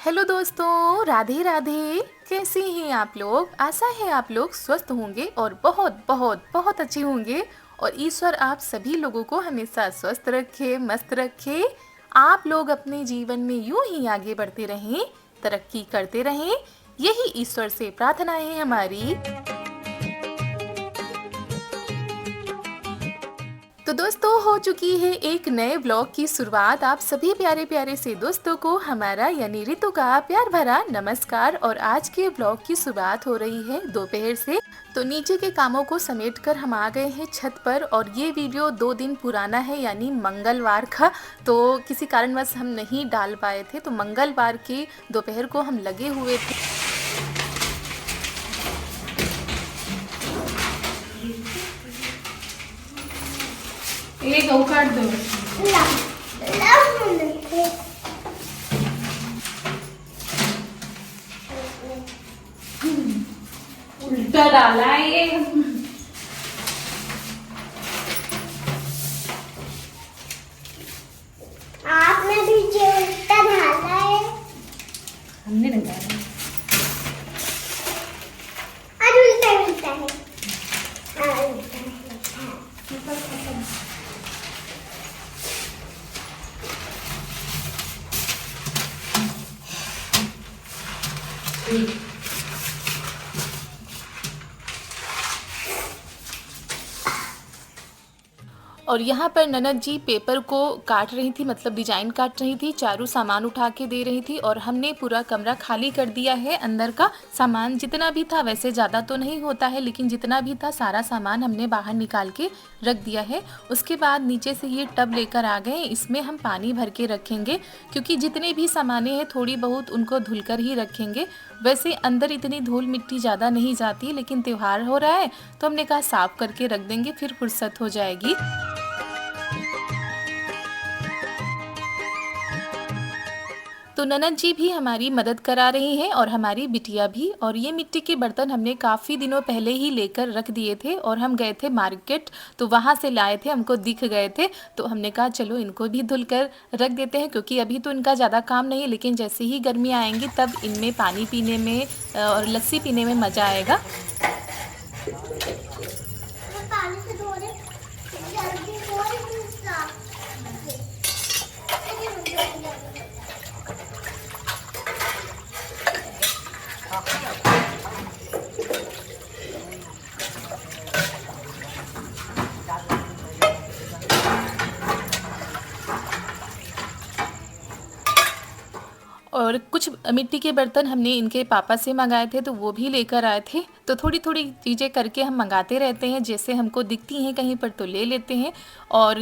Hello दोस्तों, राधे राधे। कैसे हैं आप लोग? आशा है आप लोग स्वस्थ होंगे और बहुत बहुत बहुत अच्छे होंगे। और ईश्वर आप सभी लोगों को हमेशा स्वस्थ रखे, मस्त रखे। आप लोग अपने जीवन में यूं ही आगे बढ़ते रहें, तरक्की करते रहें, यही ईश्वर से प्रार्थना है हमारी। तो दोस्तों, हो चुकी है एक नए ब्लॉग की शुरुआत। आप सभी प्यारे प्यारे से दोस्तों को हमारा यानी रितु का प्यार भरा नमस्कार। और आज के ब्लॉग की शुरुआत हो रही है दोपहर से। तो नीचे के कामों को समेटकर हम आ गए हैं छत पर। और ये वीडियो 2 दिन पुराना है, यानी मंगलवार का। तो किसी कारणवश हम नहीं डाल पाए थे, तो मंगलवार के दोपहर को हम लगे हुए थे। एक काट दो। उल्टा डाला है ये। आपने भी जो उल्टा डाला है। हमने नहीं डाला। आज उल्टा उल्टा है। उल्टा है। और यहाँ पर ननद जी पेपर को काट रही थी, मतलब डिजाइन काट रही थी, चारों सामान उठा के दे रही थी। और हमने पूरा कमरा खाली कर दिया है। अंदर का सामान जितना भी था, वैसे ज़्यादा तो नहीं होता है, लेकिन जितना भी था सारा सामान हमने बाहर निकाल के रख दिया है। उसके बाद नीचे से ये टब लेकर आ गए, इसमें हम पानी भर के रखेंगे, क्योंकि जितने भी सामानें हैं थोड़ी बहुत उनको धुलकर ही रखेंगे। वैसे अंदर इतनी धूल मिट्टी ज़्यादा नहीं जाती, लेकिन त्यौहार हो रहा है तो हमने कहा साफ़ करके रख देंगे, फिर फुर्सत हो जाएगी। तो ननद जी भी हमारी मदद करा रही हैं और हमारी बिटिया भी। और ये मिट्टी के बर्तन हमने काफ़ी दिनों पहले ही लेकर रख दिए थे, और हम गए थे मार्केट तो वहाँ से लाए थे, हमको दिख गए थे। तो हमने कहा चलो इनको भी धुल कर रख देते हैं, क्योंकि अभी तो इनका ज़्यादा काम नहीं है, लेकिन जैसे ही गर्मी आएंगी तब इनमें पानी पीने में और लस्सी पीने में मज़ा आएगा। पानी से धो रहे जल्दी धो रहे साफ। और कुछ मिट्टी के बर्तन हमने इनके पापा से मंगाए थे, तो वो भी लेकर आए थे। तो थोड़ी थोड़ी चीज़ें करके हम मंगाते रहते हैं, जैसे हमको दिखती हैं कहीं पर तो ले लेते हैं। और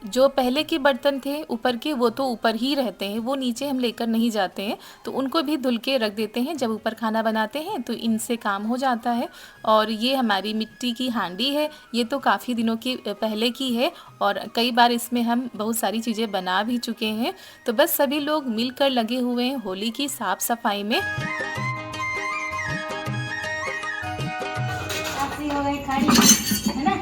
जो पहले के बर्तन थे ऊपर के, वो तो ऊपर ही रहते हैं, वो नीचे हम लेकर नहीं जाते हैं। तो उनको भी धुल के रख देते हैं, जब ऊपर खाना बनाते हैं तो इनसे काम हो जाता है। और ये हमारी मिट्टी की हांडी है, ये तो काफ़ी दिनों की पहले की है, और कई बार इसमें हम बहुत सारी चीज़ें बना भी चुके हैं। तो बस सभी लोग मिलकर लगे हुए हैं होली की साफ़ सफाई में। हो गई खड़ी है ना।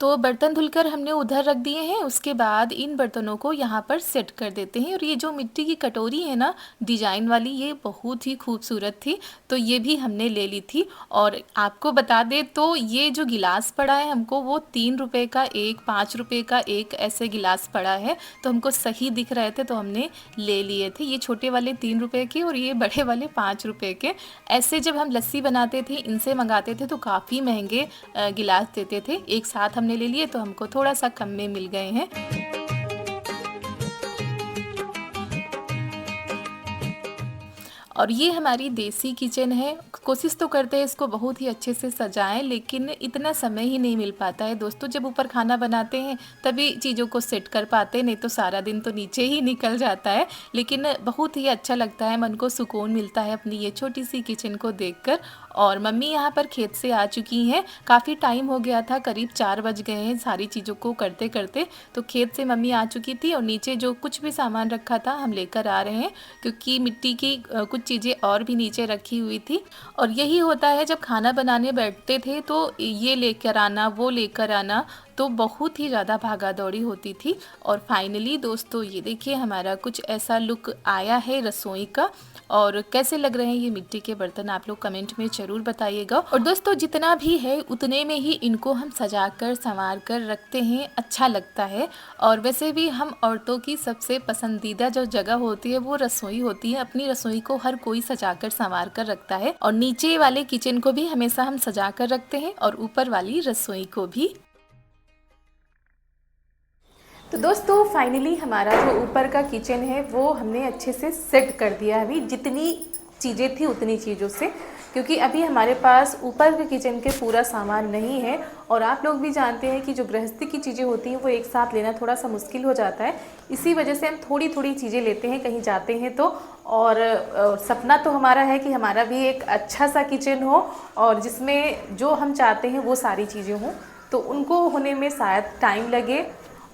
तो बर्तन धुलकर हमने उधर रख दिए हैं। उसके बाद इन बर्तनों को यहाँ पर सेट कर देते हैं। और ये जो मिट्टी की कटोरी है ना, डिजाइन वाली, ये बहुत ही खूबसूरत थी, तो ये भी हमने ले ली थी। और आपको बता दें तो ये जो गिलास पड़ा है हमको, वो 3 रुपए का एक, 5 रुपए का एक, ऐसे गिलास पड़ा है। तो हमको सही दिख रहे थे तो हमने ले लिए थे। ये छोटे वाले 3 रुपए के और ये बड़े वाले 5 रुपए के। ऐसे जब हम लस्सी बनाते थे, इनसे मंगाते थे, तो काफ़ी महंगे गिलास देते थे। एक साथ हमने ले लिए तो हमको थोड़ा सा कम में मिल गए हैं। और ये हमारी देसी किचन है। कोशिश तो करते हैं इसको बहुत ही अच्छे से सजाएं, लेकिन इतना समय ही नहीं मिल पाता है दोस्तों। जब ऊपर खाना बनाते हैं तभी चीज़ों को सेट कर पाते, नहीं तो सारा दिन तो नीचे ही निकल जाता है। लेकिन बहुत ही अच्छा लगता है, मन को सुकून मिलता है अपनी ये छोटी सी किचन को देखकर। और मम्मी यहाँ पर खेत से आ चुकी हैं। काफ़ी टाइम हो गया था, करीब 4 बज गए हैं सारी चीज़ों को करते करते। तो खेत से मम्मी आ चुकी थी और नीचे जो कुछ भी सामान रखा था हम लेकर आ रहे हैं, क्योंकि मिट्टी की कुछ चीज़ें और भी नीचे रखी हुई थी। और यही होता है जब खाना बनाने बैठते थे तो ये लेकर आना वो लेकर आना, तो बहुत ही ज़्यादा भागा दौड़ी होती थी। और फाइनली दोस्तों ये देखिए हमारा कुछ ऐसा लुक आया है रसोई का। और कैसे लग रहे हैं ये मिट्टी के बर्तन आप लोग कमेंट में ज़रूर बताइएगा। और दोस्तों जितना भी है उतने में ही इनको हम सजा कर संवार कर रखते हैं, अच्छा लगता है। और वैसे भी हम औरतों की सबसे पसंदीदा जो जगह होती है वो रसोई होती है। अपनी रसोई को हर कोई सजा कर संवार कर रखता है, और नीचे वाले किचन को भी हमेशा हम सजा कर रखते हैं और ऊपर वाली रसोई को भी। तो दोस्तों फाइनली हमारा जो ऊपर का किचन है वो हमने अच्छे से सेट कर दिया। अभी जितनी चीज़ें थी उतनी चीज़ों से, क्योंकि अभी हमारे पास ऊपर के किचन के पूरा सामान नहीं है। और आप लोग भी जानते हैं कि जो गृहस्थी की चीज़ें होती हैं वो एक साथ लेना थोड़ा सा मुश्किल हो जाता है। इसी वजह से हम थोड़ी थोड़ी चीज़ें लेते हैं कहीं जाते हैं तो। और सपना तो हमारा है कि हमारा भी एक अच्छा सा किचन हो और जिसमें जो हम चाहते हैं वो सारी चीज़ें हों, तो उनको होने में शायद टाइम लगे।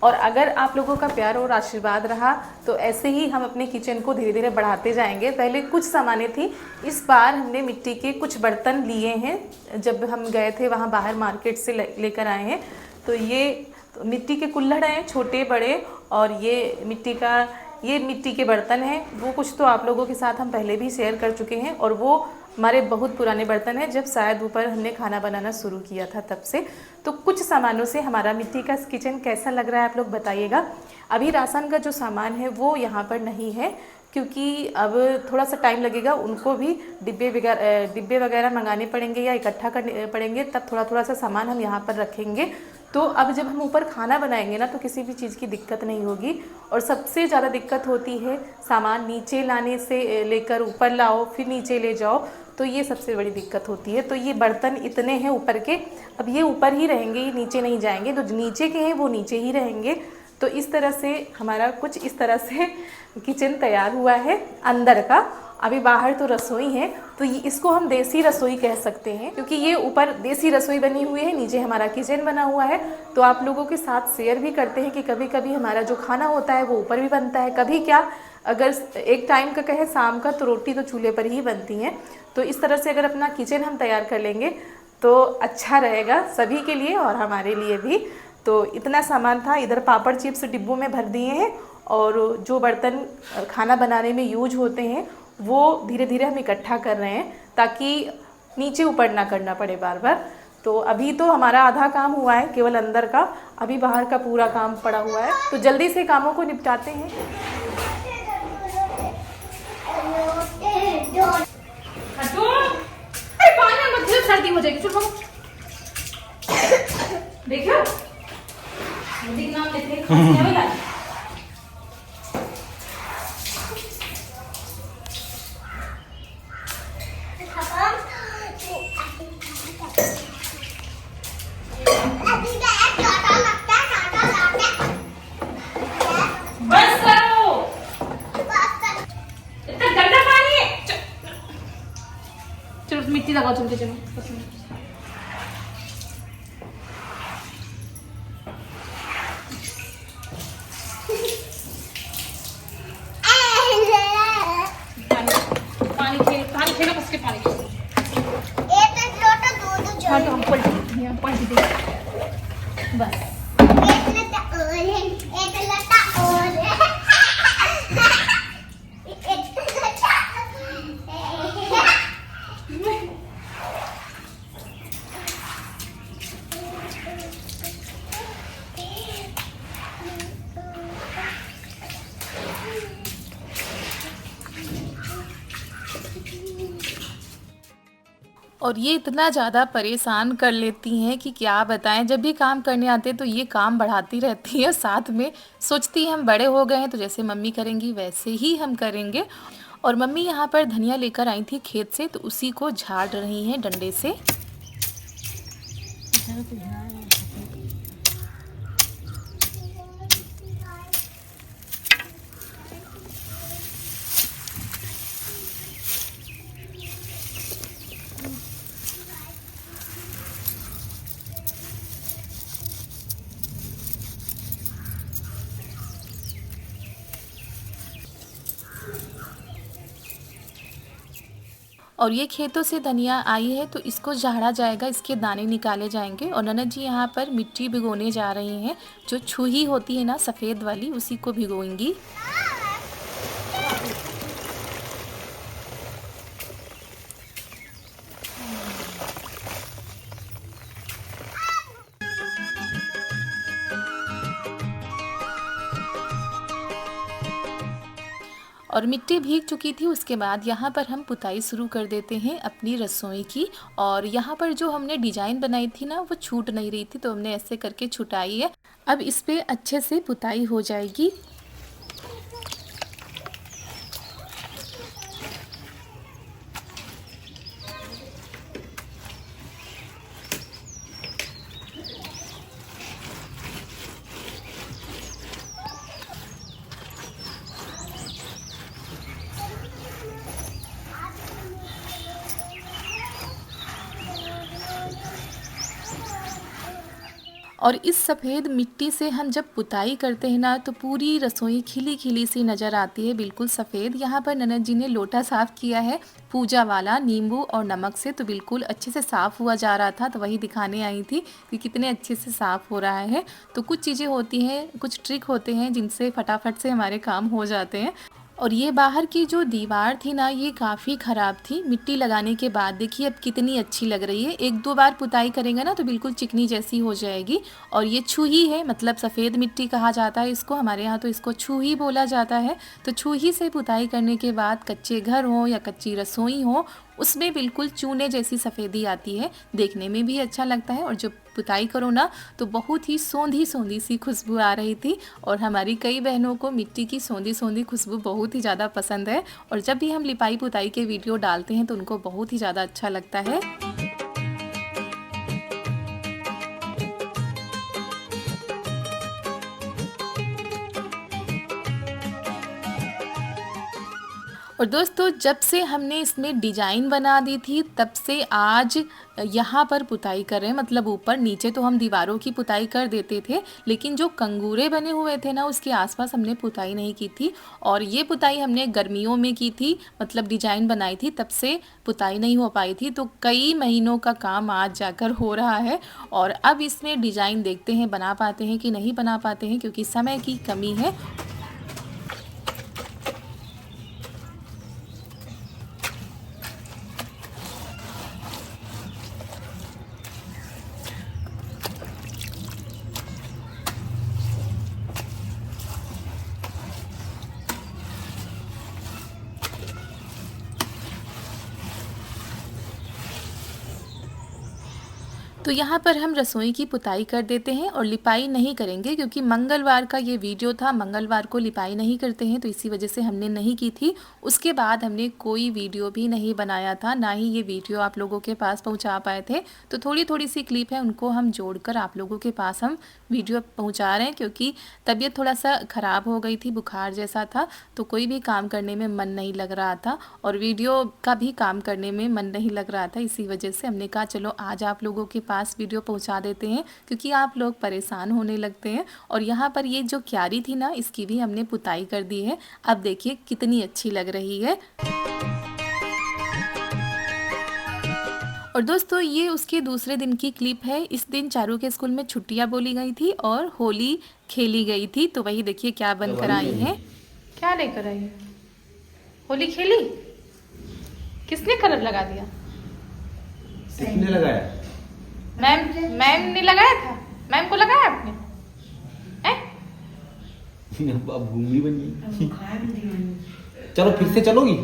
और अगर आप लोगों का प्यार और आशीर्वाद रहा तो ऐसे ही हम अपने किचन को धीरे धीरे बढ़ाते जाएंगे। पहले कुछ सामानें थी, इस बार हमने मिट्टी के कुछ बर्तन लिए हैं। जब हम गए थे वहाँ बाहर मार्केट से लेकर आए हैं। तो ये मिट्टी के कुल्हड़ हैं छोटे बड़े, और ये मिट्टी के बर्तन हैं। वो कुछ तो आप लोगों के साथ हम पहले भी शेयर कर चुके हैं, और वो हमारे बहुत पुराने बर्तन हैं जब शायद ऊपर हमने खाना बनाना शुरू किया था तब से। तो कुछ सामानों से हमारा मिट्टी का किचन कैसा लग रहा है आप लोग बताइएगा। अभी राशन का जो सामान है वो यहाँ पर नहीं है, क्योंकि अब थोड़ा सा टाइम लगेगा, उनको भी डिब्बे वगैरह मंगाने पड़ेंगे या इकट्ठा करने पड़ेंगे, तब थोड़ा थोड़ा सा सामान हम यहाँ पर रखेंगे। तो अब जब हम ऊपर खाना बनाएंगे ना तो किसी भी चीज़ की दिक्कत नहीं होगी। और सबसे ज़्यादा दिक्कत होती है सामान नीचे लाने से, लेकर ऊपर लाओ फिर नीचे ले जाओ, तो ये सबसे बड़ी दिक्कत होती है। तो ये बर्तन इतने हैं ऊपर के, अब ये ऊपर ही रहेंगे, ये नीचे नहीं जाएंगे। तो नीचे के हैं वो नीचे ही रहेंगे। तो इस तरह से हमारा कुछ इस तरह से किचन तैयार हुआ है अंदर का। अभी बाहर तो रसोई है, तो ये इसको हम देसी रसोई कह सकते हैं, क्योंकि ये ऊपर देसी रसोई बनी हुई है, नीचे हमारा किचन बना हुआ है। तो आप लोगों के साथ शेयर भी करते हैं कि कभी कभी हमारा जो खाना होता है वो ऊपर भी बनता है, कभी क्या अगर एक टाइम का कहे शाम का तो रोटी तो चूल्हे पर ही बनती हैं। तो इस तरह से अगर अपना किचन हम तैयार कर लेंगे तो अच्छा रहेगा सभी के लिए और हमारे लिए भी। तो इतना सामान था। इधर पापड़ चिप्स डिब्बों में भर दिए हैं, और जो बर्तन खाना बनाने में यूज होते हैं वो धीरे धीरे हम इकट्ठा कर रहे हैं, ताकि नीचे ऊपर ना करना पड़े बार बार। तो अभी तो हमारा आधा काम हुआ है केवल अंदर का, अभी बाहर का पूरा काम पड़ा हुआ है। तो जल्दी से कामों को निपटाते हैं। अरे पानी मत दो, सर्दी हो जाएगी। चुप हो। देखो नाम लेते हैं, खांसी आवे ला। बस करो, इतना गंदा पानी है। चलो मिट्टी लगाओ, चलते चलो। पानी खेलो बस के पानी। एक लोटा दूध हाँ तो हम पलटी दे बस। एक लोटा और और ये इतना ज़्यादा परेशान कर लेती हैं कि क्या बताएं। जब भी काम करने आते हैं तो ये काम बढ़ाती रहती है, साथ में सोचती है हम बड़े हो गए हैं तो जैसे मम्मी करेंगी वैसे ही हम करेंगे। और मम्मी यहाँ पर धनिया लेकर आई थी खेत से, तो उसी को झाड़ रही हैं डंडे से। और ये खेतों से धनिया आई है तो इसको झाड़ा जाएगा, इसके दाने निकाले जाएंगे। और ननद जी यहाँ पर मिट्टी भिगोने जा रही हैं, जो छुही होती है ना सफ़ेद वाली, उसी को भिगोएंगी। और मिट्टी भीग चुकी थी, उसके बाद यहाँ पर हम पुताई शुरू कर देते हैं अपनी रसोई की। और यहाँ पर जो हमने डिजाइन बनाई थी ना, वो छूट नहीं रही थी, तो हमने ऐसे करके छुटाई है। अब इस पे अच्छे से पुताई हो जाएगी। और इस सफ़ेद मिट्टी से हम जब पुताई करते हैं ना, तो पूरी रसोई खिली खिली सी नज़र आती है, बिल्कुल सफ़ेद। यहाँ पर ननद जी ने लोटा साफ़ किया है पूजा वाला, नींबू और नमक से, तो बिल्कुल अच्छे से साफ़ हुआ जा रहा था, तो वही दिखाने आई थी कि कितने अच्छे से साफ़ हो रहा है। तो कुछ चीज़ें होती हैं, कुछ ट्रिक होते हैं जिनसे फटाफट से हमारे काम हो जाते हैं। और ये बाहर की जो दीवार थी ना, ये काफ़ी ख़राब थी। मिट्टी लगाने के बाद देखिए अब कितनी अच्छी लग रही है। एक दो बार पुताई करेंगे ना तो बिल्कुल चिकनी जैसी हो जाएगी। और ये छुही है, मतलब सफ़ेद मिट्टी कहा जाता है इसको, हमारे यहाँ तो इसको छुही बोला जाता है। तो छुही से पुताई करने के बाद कच्चे घर हो या कच्ची रसोई हो, उसमें बिल्कुल चूने जैसी सफ़ेदी आती है, देखने में भी अच्छा लगता है। और जब पुताई करो ना तो बहुत ही सोंधी सोंधी सी खुशबू आ रही थी। और हमारी कई बहनों को मिट्टी की सोंधी सोंधी खुशबू बहुत ही ज़्यादा पसंद है। और जब भी हम लिपाई पुताई के वीडियो डालते हैं तो उनको बहुत ही ज़्यादा अच्छा लगता है। और दोस्तों, जब से हमने इसमें डिजाइन बना दी थी तब से आज यहाँ पर पुताई कर रहे हैं, मतलब ऊपर नीचे तो हम दीवारों की पुताई कर देते थे, लेकिन जो कंगूरे बने हुए थे ना, उसके आसपास हमने पुताई नहीं की थी। और ये पुताई हमने गर्मियों में की थी, मतलब डिजाइन बनाई थी, तब से पुताई नहीं हो पाई थी। तो कई महीनों का काम आज जाकर हो रहा है। और अब इसमें डिजाइन देखते हैं बना पाते हैं कि नहीं बना पाते हैं, क्योंकि समय की कमी है। तो यहाँ पर हम रसोई की पुताई कर देते हैं और लिपाई नहीं करेंगे, क्योंकि मंगलवार का ये वीडियो था, मंगलवार को लिपाई नहीं करते हैं, तो इसी वजह से हमने नहीं की थी। उसके बाद हमने कोई वीडियो भी नहीं बनाया था, ना ही ये वीडियो आप लोगों के पास पहुँचा पाए थे। तो थोड़ी थोड़ी सी क्लिप है, उनको हम जोड़कर आप लोगों के पास हम वीडियो पहुँचा रहे हैं, क्योंकि तबीयत थोड़ा सा ख़राब हो गई थी, बुखार जैसा था, तो कोई भी काम करने में मन नहीं लग रहा था और वीडियो का भी काम करने में मन नहीं लग रहा था। इसी वजह से हमने कहा चलो आज आप लोगों के पास वीडियो पहुंचा देते हैं, क्योंकि आप लोग परेशान होने लगते हैं। और यहाँ पर ये जो क्यारी थी ना, इसकी भी हमने पुताई कर दी है। अब देखिए कितनी अच्छी लग रही है। और दोस्तों, ये उसके दूसरे दिन की क्लिप है। इस दिन चारू के स्कूल में छुट्टियां बोली गई थी और होली खेली गई थी, तो वही देखिए क्या बनकर आई है। क्या लेकर आई है? होली खेली? किसने कलर लगा दिया? किसने लगाया? मैम ने लगाया था। मैम को लगाया आपने? अब घूंगी बन गई। चलो फिर से चलोगी?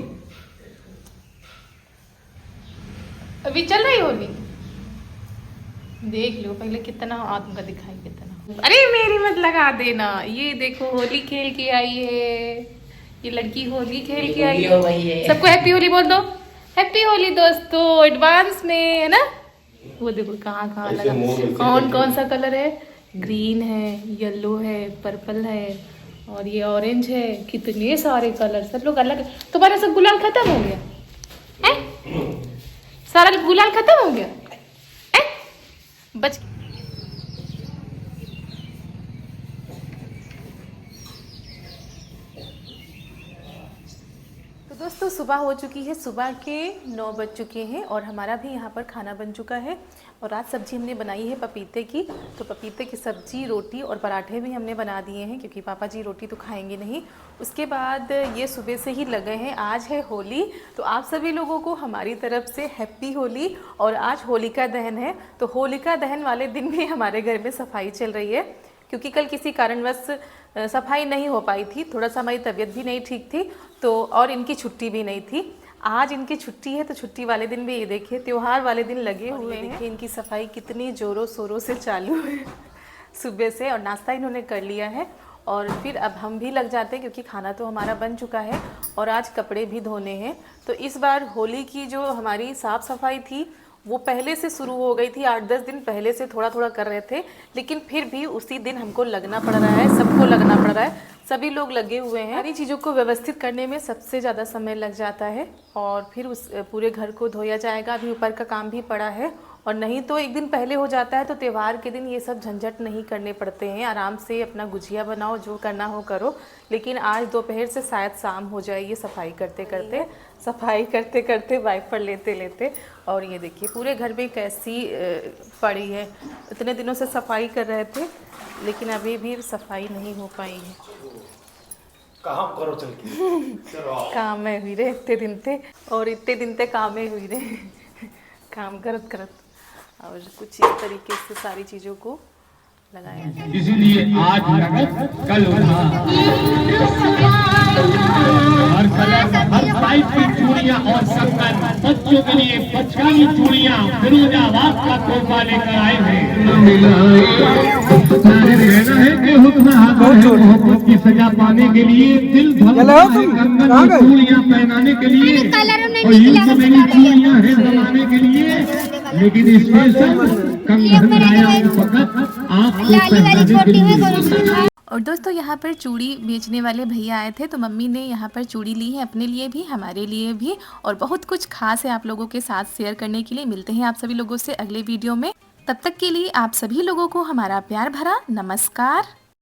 अभी चल रही होली, देख लो पहले कितना आत्म दिखाई कितना। अरे मेरी मत लगा देना। ये देखो होली खेल के आई है, ये लड़की होली खेल के आई है। सबको हैप्पी होली बोल दो। हैप्पी होली दोस्तों, एडवांस में, है ना। वो देखो कहाँ कहाँ लगा, कौन कौन सा कलर है। ग्रीन है, येलो है, पर्पल है और ये ऑरेंज है। कितने सारे कलर, सब लोग अलग। तुम्हारा सब गुलाल खत्म हो गया है? सारा गुलाल खत्म हो गया है? बच तो दोस्तों सुबह हो चुकी है, सुबह के 9 बज चुके हैं और हमारा भी यहाँ पर खाना बन चुका है। और आज सब्ज़ी हमने बनाई है पपीते की, तो पपीते की सब्ज़ी, रोटी और पराठे भी हमने बना दिए हैं क्योंकि पापा जी रोटी तो खाएंगे नहीं। उसके बाद ये सुबह से ही लगे हैं। आज है होली, तो आप सभी लोगों को हमारी तरफ से हैप्पी होली। और आज होलिका दहन है, तो होलिका दहन वाले दिन भी हमारे घर में सफाई चल रही है क्योंकि कल किसी कारणवश सफाई नहीं हो पाई थी, थोड़ा सा हमारी तबीयत भी नहीं ठीक थी, तो और इनकी छुट्टी भी नहीं थी। आज इनकी छुट्टी है, तो छुट्टी वाले दिन भी ये देखिए त्यौहार वाले दिन लगे हुए हैं। देखिए इनकी सफाई कितनी ज़ोरों शोरों से चालू है सुबह से। और नाश्ता इन्होंने कर लिया है और फिर अब हम भी लग जाते हैं क्योंकि खाना तो हमारा बन चुका है और आज कपड़े भी धोने हैं। तो इस बार होली की जो हमारी साफ़ सफाई थी वो पहले से शुरू हो गई थी, 8-10 दिन पहले से थोड़ा थोड़ा कर रहे थे, लेकिन फिर भी उसी दिन हमको लगना पड़ रहा है, सबको लगना पड़ रहा है, सभी लोग लगे हुए हैं। सारी चीज़ों को व्यवस्थित करने में सबसे ज़्यादा समय लग जाता है और फिर उस पूरे घर को धोया जाएगा। अभी ऊपर का काम भी पड़ा है और नहीं तो एक दिन पहले हो जाता है, तो त्यौहार के दिन ये सब झंझट नहीं करने पड़ते हैं, आराम से अपना गुजिया बनाओ, जो करना हो करो। लेकिन आज दोपहर से शायद शाम हो जाए ये सफाई करते करते वाइपर लेते लेते। और ये देखिए पूरे घर में कैसी पड़ी है। इतने दिनों से सफाई कर रहे थे लेकिन अभी भी सफाई नहीं हो पाई है। काम करो चल के काम में हुई रे इतने दिन ते काम में हुई रे काम करत और कुछ इस तरीके से सारी चीज़ों को लगाया जाए। इसीलिए आज नगद कल उधार, हर कलर हर साइज की चूड़ियां और कंगन, बच्चों के लिए बचकानी चूड़ियां फिरोजाबाद का तोहफा लेकर आए हैं। कहना है कि हुक्म हाजिर है मोहब्बत की सजा पाने के लिए, दिल धड़कता है कंगन और चूड़ियां पहनाने के लिए, और यूं तो मेरी चूड़ियां हैं जमाने के लिए, लेकिन स्पेशल कंगन लाया हूं फकत आपको पहनाने के लिए। और दोस्तों यहाँ पर चूड़ी बेचने वाले भैया आए थे, तो मम्मी ने यहाँ पर चूड़ी ली है अपने लिए भी, हमारे लिए भी, और बहुत कुछ खास है आप लोगों के साथ शेयर करने के लिए। मिलते हैं आप सभी लोगों से अगले वीडियो में, तब तक के लिए आप सभी लोगों को हमारा प्यार भरा नमस्कार।